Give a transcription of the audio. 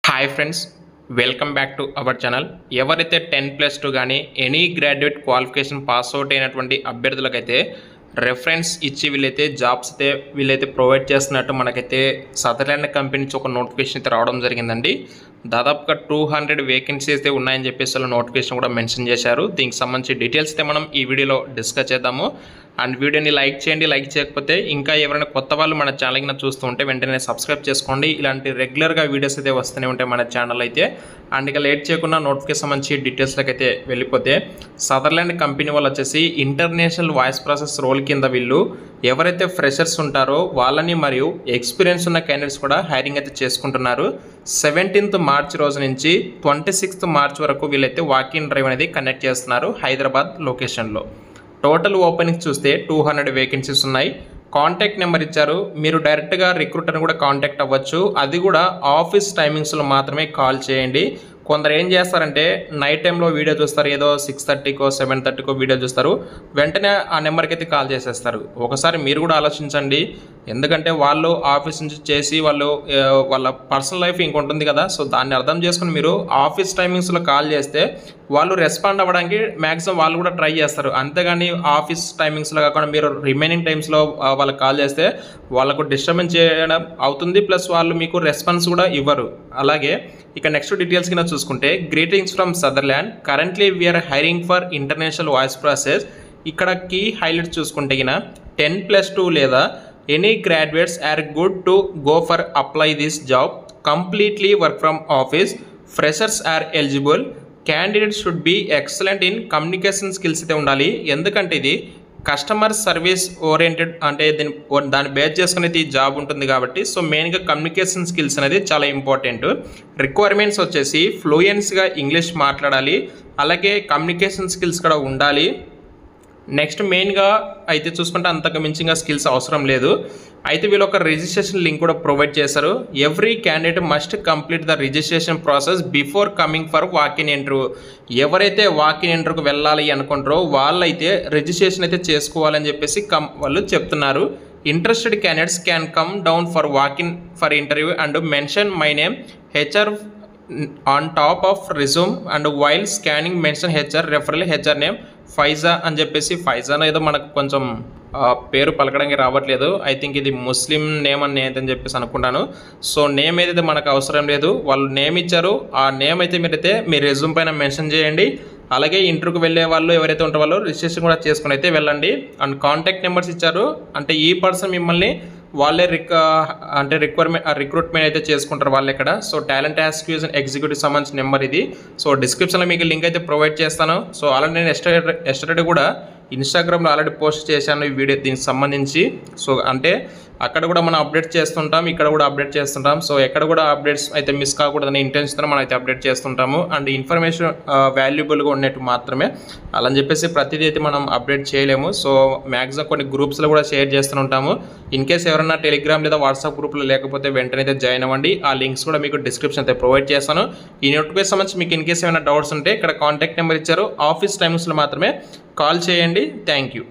Hi friends, welcome back to our channel. ఎవరైతే 10+2 కానీ any graduate qualification pass out అయినటువంటి అభ్యర్థులకైతే reference ఇచ్చి వీళ్ళైతే ప్రొవైడ్ చేస్తున్నట్టు మనకైతే సదర్లాండ్ కంపెనీ నుంచి ఒక నోటిఫికేషన్ అయితే రావడం జరిగిందండి. దాదాపుగా 200 వేకెన్సీస్ అయితే ఉన్నాయని చెప్పేసి నోటిఫికేషన్ కూడా మెన్షన్ చేశారు. దీనికి సంబంధించి డీటెయిల్స్ అయితే మనం ఈ వీడియోలో డిస్కస్ చేద్దాము. అండ్ వీడియోని లైక్ చేయండి. లైక్ చేయకపోతే ఇంకా ఎవరైనా కొత్త వాళ్ళు మన ఛానల్ని చూస్తూ ఉంటే వెంటనే సబ్స్క్రైబ్ చేసుకోండి. ఇలాంటి రెగ్యులర్గా వీడియోస్ అయితే వస్తూనే ఉంటాయి మన ఛానల్ అయితే. అండ్ ఇక లేట్ చేయకుండా నోటిఫికేషన్ సంబంధించి డీటెయిల్స్లోకి అయితే వెళ్ళిపోతే, సదర్లాండ్ కంపెనీ వాళ్ళు వచ్చేసి ఇంటర్నేషనల్ వాయిస్ ప్రాసెస్ రోల్ కింద వీళ్ళు ఎవరైతే ఫ్రెషర్స్ ఉంటారో వాళ్ళని మరియు ఎక్స్పీరియన్స్ ఉన్న క్యాండిడేట్స్ కూడా హైరింగ్ అయితే చేసుకుంటున్నారు. 17th మార్చ్ రోజు నుంచి 26th మార్చ్ వరకు వీళ్ళైతే వాకింగ్ డ్రైవ్ అనేది కండక్ట్ చేస్తున్నారు హైదరాబాద్ లొకేషన్లో. టోటల్ ఓపెనింగ్స్ చూస్తే 200 వేకెన్సీస్ ఉన్నాయి. కాంటాక్ట్ నెంబర్ ఇచ్చారు, మీరు డైరెక్ట్గా రిక్రూటర్ని కూడా కాంటాక్ట్ అవ్వచ్చు. అది కూడా ఆఫీస్ టైమింగ్స్లో మాత్రమే కాల్ చేయండి. కొందరు ఏం చేస్తారంటే నైట్ టైంలో వీడియో చూస్తారు, ఏదో 6:30కో 7:30కో వీడియో చూస్తారు, వెంటనే ఆ నెంబర్కి అయితే కాల్ చేసేస్తారు. ఒకసారి మీరు కూడా ఆలోచించండి, ఎందుకంటే వాళ్ళు ఆఫీస్ నుంచి చేసి వాళ్ళ పర్సనల్ లైఫ్ ఇంకొంటుంది కదా. సో దాన్ని అర్థం చేసుకుని మీరు ఆఫీస్ టైమింగ్స్లో కాల్ చేస్తే వాళ్ళు రెస్పాండ్ అవ్వడానికి మ్యాక్సిమం వాళ్ళు కూడా ట్రై చేస్తారు. అంతేగాని ఆఫీస్ టైమింగ్స్లో కాకుండా మీరు రిమైనింగ్ టైమ్స్లో వాళ్ళకి కాల్ చేస్తే వాళ్ళకు డిస్టర్బెన్స్ చేయడం అవుతుంది, ప్లస్ వాళ్ళు మీకు రెస్పాన్స్ కూడా ఇవ్వరు. అలాగే ఇక నెక్స్ట్ డీటెయిల్స్ కింద చూసుకుంటే, greetings from Sutherland, currently we're hiring for international voice process. ఇక్కడ కీ హైలైట్స్ చూసుకుంటే 10+2 లేదా any graduates are good to go for apply this job, completely work from office, freshers are eligible, candidates should be excellent in communication skills అయితే ఉండాలి. ఎందుకంటే ఇది customer service oriented, అంటే దాన్ని base చేసుకుని ఈ జాబ్ ఉంటుంది కాబట్టి సో మెయిన్గా కమ్యూనికేషన్ స్కిల్స్ అనేది చాలా ఇంపార్టెంట్. రిక్వైర్మెంట్స్ వచ్చేసి ఫ్లూయెన్స్గా ఇంగ్లీష్ మాట్లాడాలి, అలాగే కమ్యూనికేషన్ స్కిల్స్ కూడా ఉండాలి. నెక్స్ట్ మెయిన్గా అయితే చూసుకుంటే అంతకు మించిగా స్కిల్స్ అవసరం లేదు. అయితే వీళ్ళు ఒక రిజిస్ట్రేషన్ లింక్ కూడా ప్రొవైడ్ చేశారు. Every candidate must complete the registration process before coming for walk in interview. ఎవరైతే వాకిన్ ఇంటర్వ్యూకి వెళ్ళాలి అనుకుంటారో వాళ్ళైతే రిజిస్ట్రేషన్ అయితే చేసుకోవాలని చెప్పేసి వాళ్ళు చెప్తున్నారు. Interested candidates can come down for walk-in for interview and mention my name HR on top of resume and while scanning mention HR referral HR name Faiza అని చెప్పేసి. ఫైజానో ఏదో మనకు కొంచెం పేరు పలకడానికి రావట్లేదు, ఐ థింక్ ఇది ముస్లిం నేమ్ అని నేనైతే చెప్పేసి అనుకుంటాను. సో నేమ్ ఏదైతే మనకు అవసరం లేదు, వాళ్ళు నేమ్ ఇచ్చారు, ఆ నేమ్ అయితే మీరైతే మీ రెజ్యూమ్ పైన మెన్షన్ చేయండి. అలాగే ఇంటర్వ్యూకి వెళ్ళే వాళ్ళు ఎవరైతే ఉంటారో వాళ్ళు రిజిస్ట్రేషన్ కూడా చేసుకుని అయితే వెళ్ళండి. అండ్ కాంటాక్ట్ నెంబర్స్ ఇచ్చారు, అంటే ఈ పర్సన్ మిమ్మల్ని వాళ్ళే రిక్రూట్మెంట్ అయితే చేసుకుంటారు వాళ్ళు ఇక్కడ. సో టాలెంట్ యాక్విజిషన్ ఎగ్జిక్యూటివ్ సంబంధించిన నెంబర్ ఇది. సో డిస్క్రిప్షన్లో మీకు లింక్ అయితే ప్రొవైడ్ చేస్తాను. సో ఆల్రెడీ నేను ఎస్టర్డే కూడా ఇన్స్టాగ్రామ్లో ఆల్రెడీ పోస్ట్ చేశాను ఈ వీడియో దీనికి సంబంధించి. సో అంటే అక్కడ కూడా మనం అప్డేట్ చేస్తుంటాం, ఇక్కడ కూడా అప్డేట్ చేస్తుంటాం. సో ఎక్కడ కూడా అప్డేట్స్ అయితే మిస్ కాకూడదని ఇంటెన్షన్తో మనం అయితే అప్డేట్ చేస్తుంటాము. అండ్ ఇన్ఫర్మేషన్ వాల్యుబుల్గా ఉన్నట్టు మాత్రమే, అలా అని చెప్పేసి ప్రతిదీ అయితే మనం అప్డేట్ చేయలేము. సో మ్యాక్సిమం కొన్ని గ్రూప్స్లో కూడా షేర్ చేస్తుంటాము. ఇన్ కేస్ ఎవరైనా టెలిగ్రామ్ లేదా వాట్సాప్ గ్రూప్లో లేకపోతే వెంటనే అయితే జాయిన్ అవ్వండి. ఆ లింక్స్ కూడా మీకు డిస్క్రిప్షన్ అయితే ప్రొవైడ్ చేస్తాను. ఈ నోటిఫికేషన్ సంబంధించి మీకు ఇన్ కేస్ ఏమైనా డౌట్స్ ఉంటే ఇక్కడ కాంటాక్ట్ నెంబర్ ఇచ్చారు, ఆఫీస్ టైమ్స్లో మాత్రమే కాల్ చేయండి. Thank you.